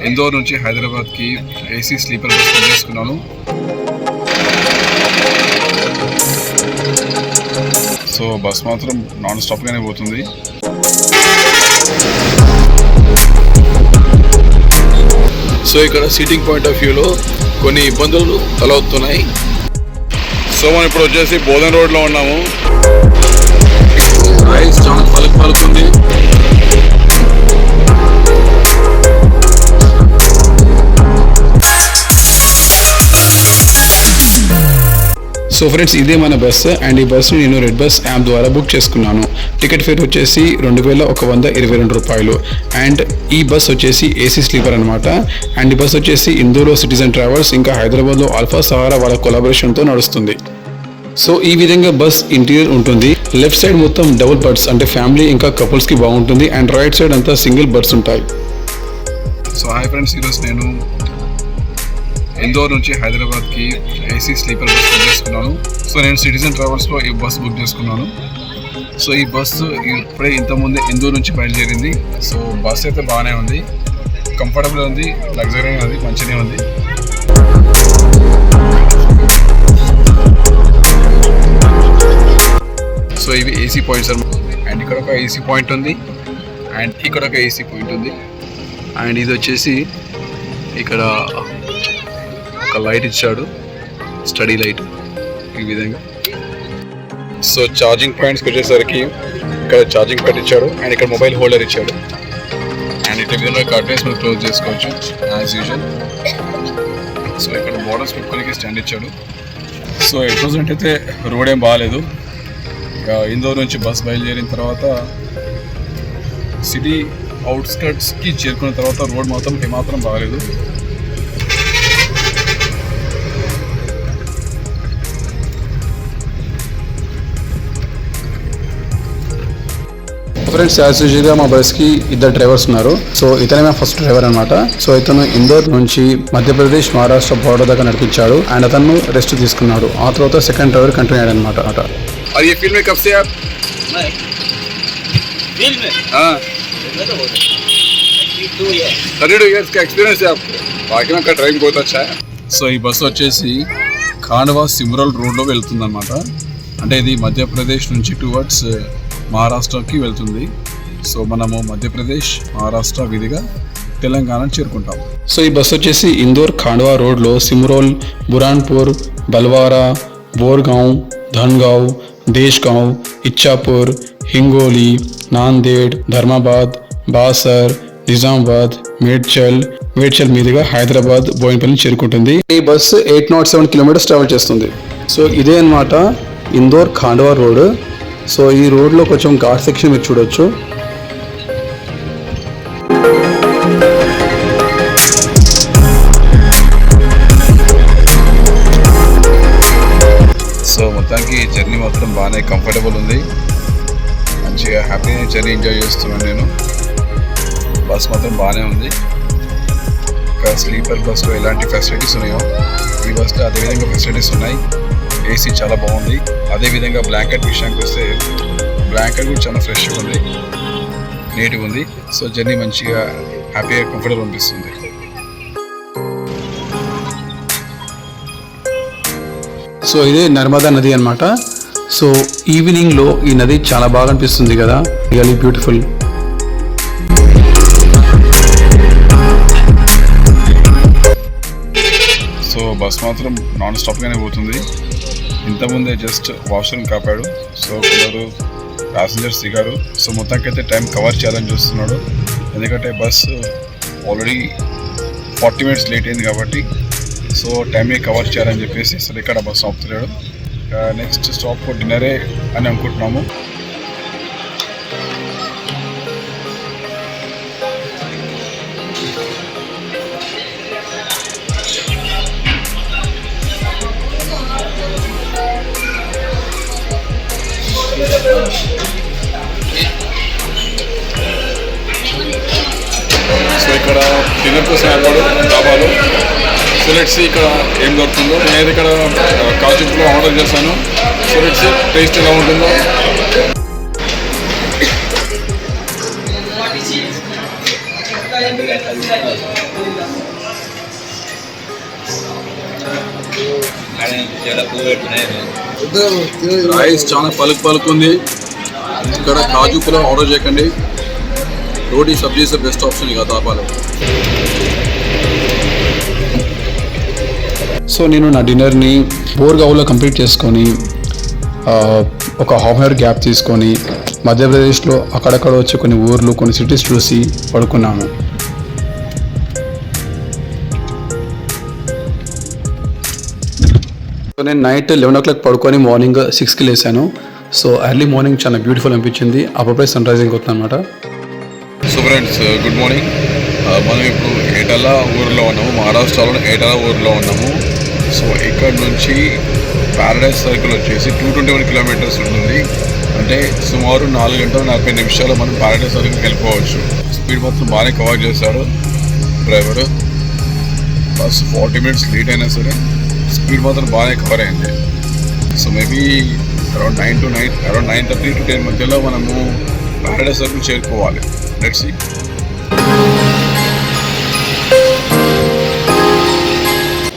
ఇందోర్ నుంచి హైదరాబాద్కి AC sleeper bus book చేసుకున్నాను. సో బస్ మాత్రం నాన్ స్టాప్గానే పోతుంది. సో ఇక్కడ సీటింగ్ పాయింట్ ఆఫ్ వ్యూలో కొన్ని ఇబ్బందులు తలవుతున్నాయి. సో మనం ఇప్పుడు వచ్చేసి బోధన్ రోడ్లో ఉన్నాము. రైస్ చాలా పలుకుతుంది. సో ఫ్రెండ్స్, ఇదే మన బస్ అండ్ ఈ బస్ని నేను రెడ్ బస్ యాప్ ద్వారా బుక్ చేసుకున్నాను. టికెట్ ఫేర్ వచ్చేసి 2122 రూపాయలు. అండ్ ఈ బస్ వచ్చేసి ఏసీ స్లీపర్ అనమాట. అండ్ ఈ బస్ వచ్చేసి ఇందోర్లో సిటిజన్ ట్రావెల్స్ ఇంకా హైదరాబాద్లో ఆల్ఫా సహారా వాళ్ళ కొలాబరేషన్తో నడుస్తుంది. సో ఈ విధంగా బస్ ఇంటీరియర్ ఉంటుంది. లెఫ్ట్ సైడ్ మొత్తం డబుల్ బర్డ్స్ అంటే ఫ్యామిలీ ఇంకా కపుల్స్కి బాగుంటుంది. అండ్ రైట్ సైడ్ అంతా సింగిల్ బర్డ్స్ ఉంటాయి. సో హాయ్ ఫ్రెండ్స్, ఈరోజు నేను ఇందోర్ నుంచి హైదరాబాద్కి ఏసీ స్లీపర్ బస్ బుక్ చేసుకున్నాను. సో నేను సిటిజన్ ట్రావెల్స్లో ఈ బస్ బుక్ చేసుకున్నాను. సో ఈ బస్సు ఇప్పుడే ఇంతకుముందే ఇందోర్ నుంచి బయలుదేరింది. సో బస్ అయితే బాగానే ఉంది, కంఫర్టబుల్ ఉంది, లగ్జరీగా ఉంది, మంచిగానే ఉంది. సో ఇవి ఏసీ పాయింట్స్ అన్నమాట. అండ్ ఇక్కడ ఒక ఏసీ పాయింట్ ఉంది అండ్ ఇక్కడ ఒక ఏసీ పాయింట్ ఉంది. అండ్ ఇది వచ్చేసి ఇక్కడ ఒక లైట్ ఇచ్చాడు, స్టడీ లైట్ ఈ విధంగా. సో ఛార్జింగ్ పాయింట్స్కి వచ్చేసరికి ఇక్కడ ఛార్జింగ్ పాయింట్ ఇచ్చాడు అండ్ ఇక్కడ మొబైల్ హోల్డర్ ఇచ్చాడు. అండ్ ఇట్లా విధంగా కర్టెన్స్ మనం క్లోజ్ చేసుకోవచ్చు యాజ్ యూజువల్. సో ఇక్కడ బోర్డర్స్ పెట్టుకోనికి స్టాండ్ ఇచ్చాడు. సో ఎట్ ప్రజెంట్ అయితే రోడ్ ఏం బాగాలేదు. ఇందోర్ నుంచి బస్ బయలుదేరిన తర్వాత సిటీ అవుట్స్కట్స్కి చేరుకున్న తర్వాత రోడ్ మొత్తం ఏమాత్రం బాగాలేదు. ఫ్రెండ్స్, యాజ్ యూజువల్గా మా బస్కి ఇద్దరు డ్రైవర్స్ ఉన్నారు. సో ఇతనే మా ఫస్ట్ డ్రైవర్ అనమాట. సో ఇతను ఇందోర్ నుంచి మధ్యప్రదేశ్ మహారాష్ట్ర బోర్డర్ దాకా నడిపించాడు అండ్ అతను రెస్ట్ తీసుకున్నాడు. ఆ తర్వాత సెకండ్ డ్రైవర్ కంటిన్యూ అయ్యాడు అనమాట. और ये फील्ड में कब से आप? फील्ड में? हाँ, 32 इयर्स का एक्सपीरियंस है आपको. बाकी में का ड्राइविंग बहुत अच्छा है. సో ఈ బస్సు వచ్చేసి ఖాండ్వా సిమ్రోల్ రోడ్లో వెళ్తుంది అనమాట. అంటే ఇది మధ్యప్రదేశ్ నుంచి టువర్డ్స్ మహారాష్ట్రకి వెళ్తుంది. సో మనము మధ్యప్రదేశ్ మహారాష్ట్ర విధిగా తెలంగాణ చేరుకుంటాం. సో ఈ బస్సు వచ్చేసి ఇందోర్ ఖాండ్వా రోడ్లో సిమ్రోల్, బురాన్పూర్, బల్వారా, బోర్గావ్, ధన్గావ్, దేశ్గావ్, ఇచ్చాపూర్, హింగోలి, నాందేడ్, ధర్మాబాద్, బాసర్, నిజామాబాద్, మేడ్చల్ మీదుగా హైదరాబాద్ బోయినపల్లిని చేరుకుంటుంది. ఈ బస్సు 807 కిలోమీటర్స్ ట్రావెల్ చేస్తుంది. సో ఇదే అనమాట ఇందోర్ ఖాండ్వా రోడ్. సో ఈ రోడ్లో కొంచెం ఘాట్ సెక్షన్ మీరు చూడొచ్చు. సో మొత్తానికి జర్నీ మాత్రం బాగానే కంఫర్టబుల్ ఉంది, మంచిగా హ్యాపీగా జర్నీ ఎంజాయ్ చేస్తున్నాను నేను. బస్ మాత్రం బాగానే ఉంది. ఇంకా స్లీపర్ బస్లో ఎలాంటి ఫెసిలిటీస్ ఉన్నాయో ఈ బస్లో అదేవిధంగా ఫెసిలిటీస్ ఉన్నాయి. ఏసీ చాలా బాగుంది. అదేవిధంగా బ్లాంకెట్ విషయానికి వస్తే బ్లాంకెట్ కూడా చాలా ఫ్రెష్గా ఉంది, నీట్గా ఉంది. సో జర్నీ మంచిగా హ్యాపీగా కంఫర్టబుల్ అనిపిస్తుంది. సో ఇదే నర్మదా నది అనమాట. సో ఈవినింగ్లో ఈ నది చాలా బాగా అనిపిస్తుంది కదా, రియల్లీ బ్యూటిఫుల్. సో బస్ మాత్రం నాన్ స్టాప్గానే పోతుంది. ఇంతకుముందే జస్ట్ వాష్రూమ్ కాపాడు. సో కొందరు ప్యాసింజర్స్ దిగారు. సో మొత్తానికైతే టైం కవర్ చేయాలని చూస్తున్నాడు. ఎందుకంటే బస్సు ఆల్రెడీ 40 మినిట్స్ లేట్ అయింది కాబట్టి సో టైంని కవర్ చేయాలని చెప్పేసి అసలు ఇక్కడ బస్సు ఆపుతున్నాడు. నెక్స్ట్ స్టాప్ డిన్నరే అని అనుకుంటున్నాము. సో ఇక్కడ డిన్నర్ కోసం ఏర్పాటు డాబాలు. సో లెట్స్ ఇక్కడ ఏం దొరుకుతుందో. నేను ఇక్కడ కాజులో ఆర్డర్ చేశాను. సో లెట్స్ టేస్ట్ ఎలా ఉంటుందో. రైస్ చాలా పలుకుంది. ఇక్కడ కాజు పులావ్ ఆర్డర్ చేయకండి. రోటీ సబ్జీ ఇస్ ద బెస్ట్ ఆప్షన్ ఇక తాపాలో. సో నేను నా డిన్నర్ని బోర్గావ్లో కంప్లీట్ చేసుకొని ఒక హాఫ్ అవర్ గ్యాప్ తీసుకొని మధ్యప్రదేశ్లో అక్కడక్కడ వచ్చి కొన్ని ఊర్లు కొన్ని సిటీస్ చూసి పడుకున్నాను. సో నేను నైట్ 11 o'clock పడుకొని మార్నింగ్ 6కి లేసాను. సో ఎర్లీ మార్నింగ్ చాలా బ్యూటిఫుల్ అనిపించింది. అప్పుడే సన్ రైజింగ్ అవుతుంది అనమాట. So friends good morning. మనం ఇప్పుడు ఏటలా ఊరిలో ఉన్నాము, మహారాష్ట్రలో ఏటలా ఊరిలో ఉన్నాము. సో ఇక్కడ నుంచి ప్యారడైజ్ సర్కిల్ వచ్చేసి 221 kilometers ఉంటుంది. అంటే సుమారు 4 గంటల 40 నిమిషాలు మనం ప్యారడైజ్ సర్కిల్కి వెళ్ళిపోవచ్చు. స్పీడ్ మాత్రం బాగానే కవర్ చేశాడు డ్రైవరు. బస్ 40 minutes లేట్ అయినా సరే స్పీడ్ మాత్రం బాగానే కవర్ అయింది. సో మేబీ అరౌండ్ 9:30 to 10 మధ్యలో మనము ప్యారడైజ్ సర్కిల్ చేరుకోవాలి. Let's see.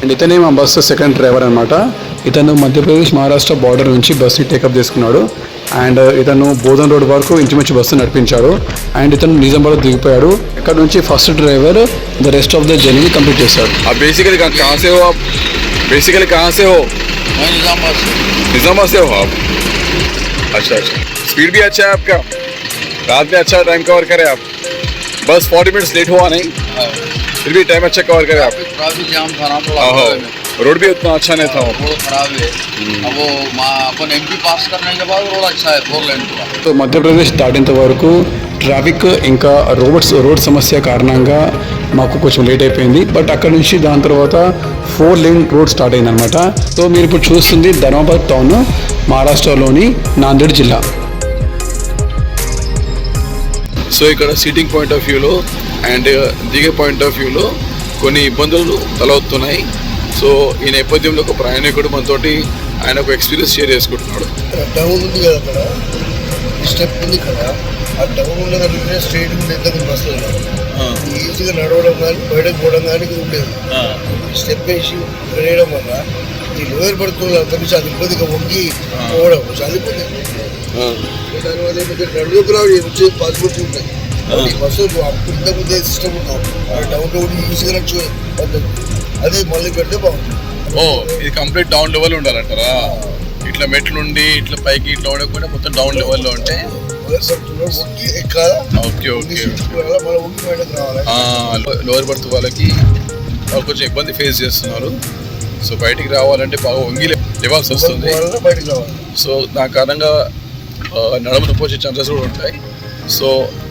అండ్ ఇతనే మా బస్సు సెకండ్ డ్రైవర్ అనమాట. ఇతను మధ్యప్రదేశ్ మహారాష్ట్ర బార్డర్ నుంచి బస్సుని టేకప్ చేసుకున్నాడు. అండ్ ఇతను బోధన్ రోడ్ వరకు ఇంచుమించు బస్సు నడిపించాడు. అండ్ ఇతను నిజామాబాద్ దిగిపోయాడు. ఇక్కడ నుంచి first driver the rest of the journey complete చేశాడు. బేసికలీ कहाँ से हो? निजामाबाद से हो आप? अच्छा. स्पीड भी अच्छा है आपका, रात में अच्छा टाइम कवर करे आप. बस 40 minutes लेट हुआ नहीं, फिर भी टाइम अच्छा कवर करे आप. ट्रैफिक जाम था ना थोड़ा, रोड भी उतना अच्छा नहीं था, रोड खराब है. अब वो अपन एमपी पास करने के बाद रोड अच्छा है, 4 लेन का. तो మధ్యప్రదేశ్ దాటేంత వరకు ట్రాఫిక్ ఇంకా రోడ్ సమస్య కారణంగా మాకు కొంచెం లేట్ అయిపోయింది. బట్ అక్కడ నుంచి దాని తర్వాత 4 lane రోడ్ స్టార్ట్ అయిందనమాట. సో మీరు ఇప్పుడు చూస్తుంది ధర్మాబాద్ టౌన్, మహారాష్ట్రలోని నాందేడ్ జిల్లా. సో ఇక్కడ సీటింగ్ పాయింట్ ఆఫ్ వ్యూలో అండ్ దిగే పాయింట్ ఆఫ్ వ్యూలో కొన్ని ఇబ్బందులు తలవుతున్నాయి. సో ఈ నేపథ్యంలో ఒక ప్రయాణికుడు మనతోటి ఆయన ఒక ఎక్స్పీరియన్స్ షేర్ చేసుకుంటున్నాడు. డౌన్ ఉంది కదా, అక్కడ స్టెప్ ఉంది కదా, ఆ డౌన్ ఉన్నదంటే స్ట్రైట్ ఉంది. ఎంత బస్సు ఈజీగా నడవడం కానీ బయటకు పోవడం కానీ ఉండేది. స్టెప్ వేసి వేయడం వల్ల ఈ లోయర్ పడుతున్న అక్కడి నుంచి అది ఇబ్బందిగా వంగి పోవడం చదిపోతుంది. దానివల్ల ఏంటంటే నడువుకు రావడం వచ్చే పాసిబిలిటీ ఉంటుంది. బస్సు అప్పుడు ఇంతకుముందే సిస్టమ్ ఉన్నాం, డౌన్ రోడ్ ఈజీగా నడిచే పద్ధతి అదే మళ్ళీ పెడితే బాగుంటుంది. ఇది కంప్లీట్ డౌన్ లెవెల్ ఉండాలంటారా? ఇట్లా మెట్లుండి ఇట్లా పైకి ఇట్లా ఉండకుండా మొత్తం డౌన్ లెవెల్లో ఉంటే లోయర్ బర్త్ వాళ్ళకి కొంచెం ఇబ్బంది ఫేస్ చేస్తున్నారు. సో బయటికి రావాలంటే బాగా వంగి లేవాల్సి వస్తుంది. సో దాని కారణంగా నడుము నొప్పి వచ్చే ఛాన్సెస్ కూడా ఉంటాయి. సో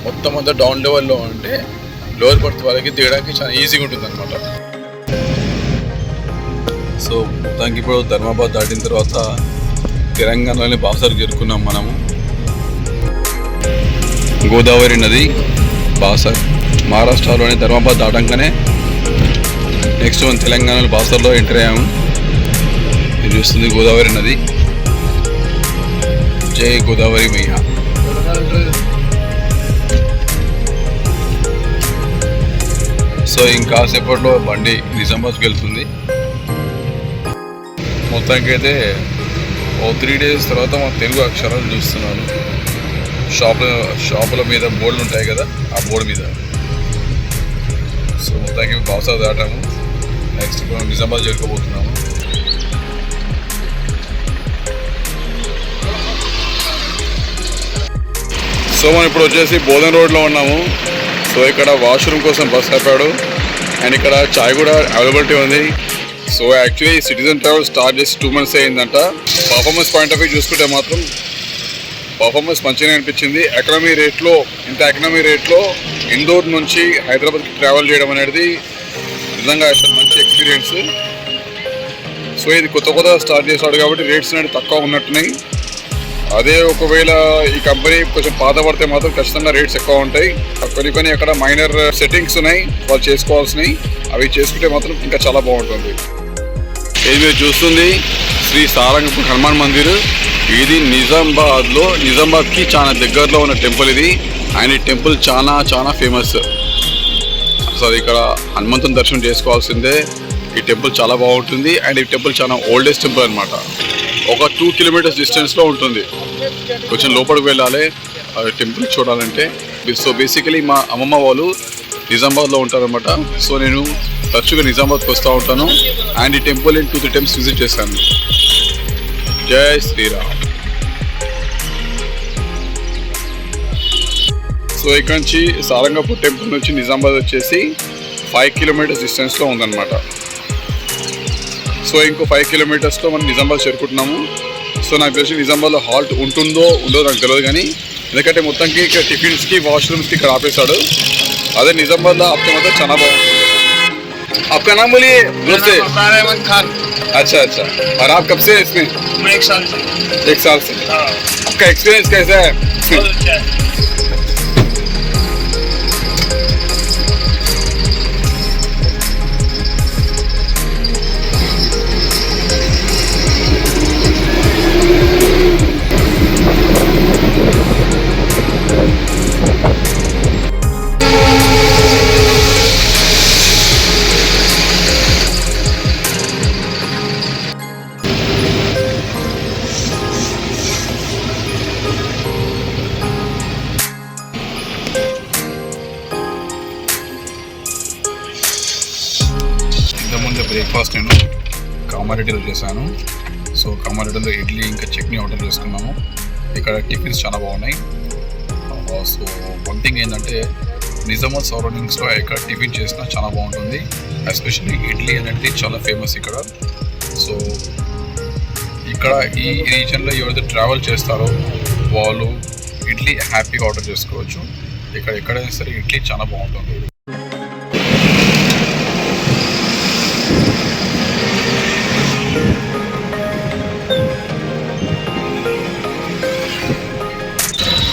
మొత్తం అంతా డౌన్ లెవెల్లో ఉంటే లోయర్ బర్త్ వాళ్ళకి దిగడానికి చాలా ఈజీగా ఉంటుంది అనమాట. సో మొత్తానికి ఇప్పుడు ధర్మాబాద్ దాటిన తర్వాత తెలంగాణలోని బాసర్ చేరుకున్నాం మనము. గోదావరి నది బాసర్, మహారాష్ట్రలోని ధర్మాబాద్ దాటంగానే నెక్స్ట్ మనం తెలంగాణలో బాసర్లో ఎంటర్ అయ్యాము. ఇది చూస్తుంది గోదావరి నది. జై గోదావరి మయ్య. సో ఇంకాసేపట్లో బండి నిజామాబాద్కి వెళ్తుంది. మొత్తానికి అయితే ఓ 3 days తర్వాత మా తెలుగు అక్షరాలు చూస్తున్నాను. షాపుల మీద బోర్డులు ఉంటాయి కదా, ఆ బోర్డు మీద. సో మొత్తానికి బాసర్ దాటాము. నెక్స్ట్ మనం నిజామాబాద్ చేరుకోబోతున్నాము. సో మనం ఇప్పుడు వచ్చేసి బోధన్ రోడ్లో ఉన్నాము. సో ఇక్కడ వాష్రూమ్ కోసం బస్ ఆపాడు. అండ్ ఇక్కడ చాయ్ కూడా అవైలబిలిటీ ఉంది. So actually citizen travel start చేసి 2 months అయిందంట. పర్ఫార్మెన్స్ పాయింట్ ఆఫ్ వ్యూ చూసుకుంటే మాత్రం పర్ఫార్మెన్స్ మంచిగానే అనిపించింది. ఎకనామీ రేట్లో ఇందోర్ నుంచి హైదరాబాద్కి ట్రావెల్ చేయడం అనేది నిజంగా మంచి ఎక్స్పీరియన్స్. సో ఇది కొత్త స్టార్ట్ చేశాడు కాబట్టి రేట్స్ అనేది తక్కువ ఉన్నట్టున్నాయి. అదే ఒకవేళ ఈ కంపెనీ కొంచెం పాత పడితే మాత్రం ఖచ్చితంగా రేట్స్ ఎక్కువ ఉంటాయి. కొన్ని అక్కడ మైనర్ సెట్టింగ్స్ ఉన్నాయి వాళ్ళు చేసుకోవాల్సినవి, అవి చేసుకుంటే మాత్రం ఇంకా చాలా బాగుంటుంది. ఇది మీరు చూస్తుంది శ్రీ సారంగపూర్ హనుమాన్ మందిర్. ఇది నిజామాబాద్కి చాలా దగ్గరలో ఉన్న టెంపుల్ ఇది. అండ్ ఈ టెంపుల్ చాలా ఫేమస్. సో అది ఇక్కడ హనుమంతుని దర్శనం చేసుకోవాల్సిందే. ఈ టెంపుల్ చాలా బాగుంటుంది అండ్ ఈ టెంపుల్ చాలా ఓల్డెస్ట్ టెంపుల్ అనమాట. ఒక 2 కిలోమీటర్స్ డిస్టెన్స్లో ఉంటుంది. కొంచెం లోపలికి వెళ్ళాలి టెంపుల్ చూడాలంటే. సో బేసికలీ మా అమ్మమ్మ వాళ్ళు నిజామాబాద్లో ఉంటారనమాట. సో నేను తరచుగా నిజామాబాద్కి వస్తూ ఉంటాను అండ్ ఈ టెంపుల్ నేను 2-3 టైమ్స్ విజిట్ చేశాను. జై శ్రీరామ్. సో ఇక్కడ నుంచి సారంగపూర్ టెంపుల్ నుంచి నిజామాబాద్ వచ్చేసి 5 కిలోమీటర్స్ డిస్టెన్స్లో ఉందన్నమాట. సో ఇంకో 5 కిలోమీటర్స్లో మనం నిజామాబాద్ చేరుకుంటున్నాము. సో నాకు తెలిసి నిజామాబాద్లో హాల్ట్ ఉంటుందో ఉండదో నాకు తెలియదు కానీ ఎందుకంటే మొత్తానికి ఇక్కడ టిఫిన్స్కి వాష్రూమ్స్కి ఇక్కడ ఆపేశాడు. అదే నిజామాబాద్లో ఆపితే మాత్రం చాలా బాగుంటుంది. आपका नाम बोलिए दोस्ते? रहमान खान। अच्छा अच्छा, और आप कब से इसमें? मैं 1 साल से। 1 साल से। आपका एक्सपीरियंस कैसा है? बहुत अच्छा है। ఇంతకుముందు బ్రేక్ఫాస్ట్ నేను కామారెడ్డిలో చేశాను. సో కామారెడ్డిలో ఇడ్లీ ఇంకా చట్నీ ఆర్డర్ చేసుకున్నాము. ఇక్కడ టిఫిన్స్ చాలా బాగున్నాయి. సో వన్ థింగ్ ఏంటంటే నిజామాబాద్ సరౌండింగ్స్లో ఇక్కడ టిఫిన్ చేసినా చాలా బాగుంటుంది. ఎస్పెషల్లీ ఇడ్లీ అనేది చాలా ఫేమస్ ఇక్కడ. సో ఇక్కడ ఈ రీజన్లో ఎవరైతే ట్రావెల్ చేస్తారో వాళ్ళు ఇడ్లీ హ్యాపీగా ఆర్డర్ చేసుకోవచ్చు. ఇక్కడ ఎక్కడైనా సరే ఇడ్లీ చాలా బాగుంటుంది.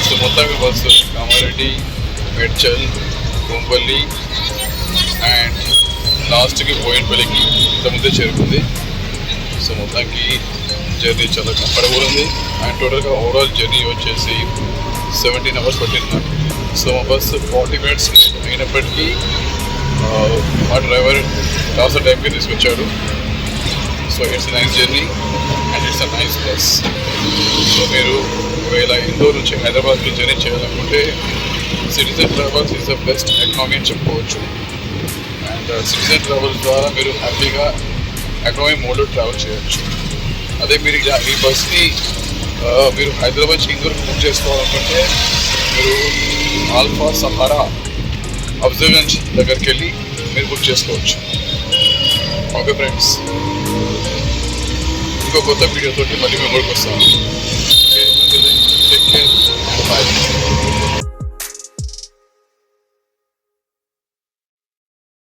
సో మొత్తంగా బస్సు కామారెడ్డి, మేడ్చల్, కొంపల్లి అండ్ లాస్ట్కి బోయిన్పల్లికి ఇంతకుముందే చేరుకుంది. సో మొత్తానికి జర్నీ చాలా కంఫర్టబుల్ ఉంది అండ్ టోటల్గా ఓవరాల్ జర్నీ వచ్చేసి 17 అవర్స్ పట్టింది. సో మా బస్సు 40 మినిట్స్ అయినప్పటికీ మా డ్రైవర్ కాస్త టైంకి తీసుకొచ్చాడు. So it's nice journey and it's a nice bus. So మీరు ఒకవేళ ఇందోర్ నుంచి హైదరాబాద్కి జర్నీ చేయాలనుకుంటే citizen travels is the best economy అని చెప్పుకోవచ్చు. అండ్ సిటిజన్ ట్రావెల్స్ ద్వారా మీరు హ్యాపీగా ఎకనామీ మోడ్లో ట్రావెల్ చేయొచ్చు. అదే మీరు ఈ బస్ని మీరు హైదరాబాద్ నుంచి ఇందోర్కి బుక్ చేసుకోవాలనుకుంటే మీరు ఆల్ఫా సహారా అఫ్జల్గంజ్ దగ్గరికి వెళ్ళి మీరు బుక్ చేసుకోవచ్చు. ఓకే ఫ్రెండ్స్, ఇంకో కొత్త వీడియోతోటి మళ్ళీ మేము వస్తాను.